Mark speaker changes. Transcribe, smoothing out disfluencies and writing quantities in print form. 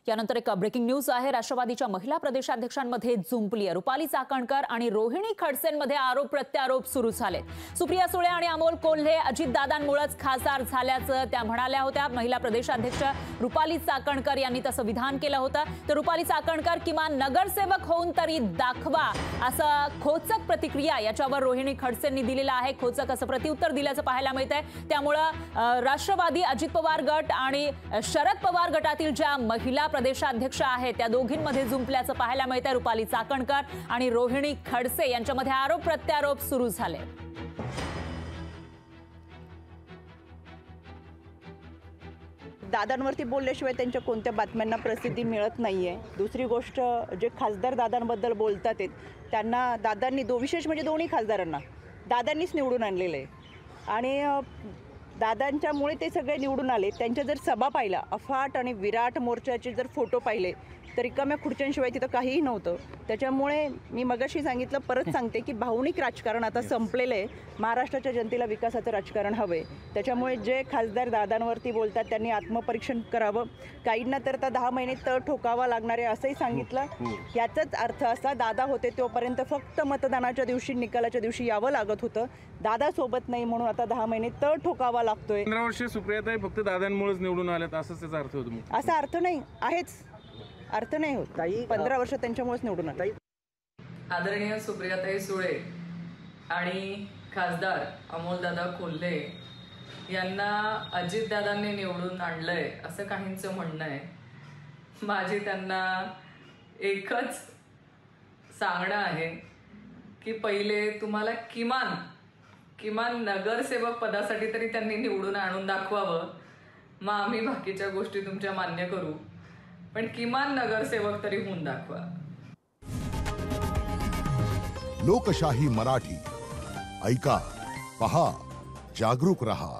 Speaker 1: यानंतर एक breaking news आहे। राष्ट्रवादीच्या महिला प्रदेशाध्यक्षांमध्ये जुंपली आहे। रुपाली चाकणकर आणि रोहिणी खडसेंमध्ये आरोप प्रत्यारोप सुरू झाले। सुप्रिया सुळे आणि अमोल कोल्हे अजितदादांमुळेच खासदार झाल्याचं त्या म्हणाल्या होत्या। महिला प्रदेशाध्यक्ष रुपाली चाकणकर यांनी तसं विधान केलं होतं। तर रुपाली चाकणकर किमान नगरसेवक होऊन तरी दाखवा असं खोचक प्रतिक्रिया याच्यावर रोहिणी खडसेंनी दिलेला आहे। खोचक असं प्रत्युत्तर दिल्याचं पाहायला मिळतंय। त्यामुळे राष्ट्रवादी, अजित पवार गट आणि शरद पवार गटातील ज्या महिला प्रदेशाध्यक्ष आहेत त्या दोघींमध्ये जुंपल्याचं पाहायला मिळतंय। रुपाली चाकणकर आणि रोहिणी खडसे यांच्यामध्ये आरोप प्रत्यारोप सुरू झाले।
Speaker 2: दादांवरती बोलल्याशिवाय त्यांच्या कोणत्या बातम्यांना प्रसिद्धी मिळत नाहीये। दुसरी गोष्ट, जे खासदार दादांबद्दल बोलतात त्यांना दादांनी विशेष म्हणजे दोन्ही खासदारांना दादांनीच निवडून आणलेलं आहे आणि दादांच्यामुळे ते सगळे निवडून आले। त्यांच्या जर सभा पाहिला, अफाट आणि विराट मोर्चाचे जर फोटो पाहिले तर रिकाम्या खुर्च्यांशिवाय तिथं काहीही नव्हतं। त्याच्यामुळे मी मगाशी सांगितलं, परत सांगते की भावनिक राजकारण आता संपलेलं आहे। महाराष्ट्राच्या जनतेला विकासाचं राजकारण हवंय। त्याच्यामुळे जे खासदार दादांवरती बोलतात त्यांनी आत्मपरीक्षण करावं। काहींना तर आता 10 महिने तळ ठोकावा लागणार आहे असंही सांगितलं। याचाच अर्थ असा, दादा होते तोपर्यंत फक्त मतदानाच्या दिवशी, निकालाच्या दिवशी यावं लागत होतं। दादा सोबत नाही म्हणून आता 10 महिने तळ ठोकावा लागतोय।
Speaker 3: 15 वर्षे सुप्रियाताई फक्त दादांमुळेच निवडून आल्यात असंच त्याचा अर्थ होतो।
Speaker 2: असा अर्थ नाही आहेच, अर्थ नाही होत। 15 वर्ष त्यांच्यामुळेच निवडून आले।
Speaker 4: आदरणीय सुप्रियाताई सुळे आणि खासदार अमोलदादा कोल्हे यांना अजितदादांनी निवडून आणलंय असं काहींचं म्हणणं आहे। माझी त्यांना एकच सांगणं आहे की पहिले तुम्हाला किमान नगरसेवक पदासाठी तरी त्यांनी निवडून आणून दाखवावं। मग आम्ही बाकीच्या गोष्टी तुमच्या मान्य करू, पण किमान नगरसेवक तरी होऊन दाखवा।
Speaker 5: लोकशाही मराठी ऐका, पहा, जागरूक रहा।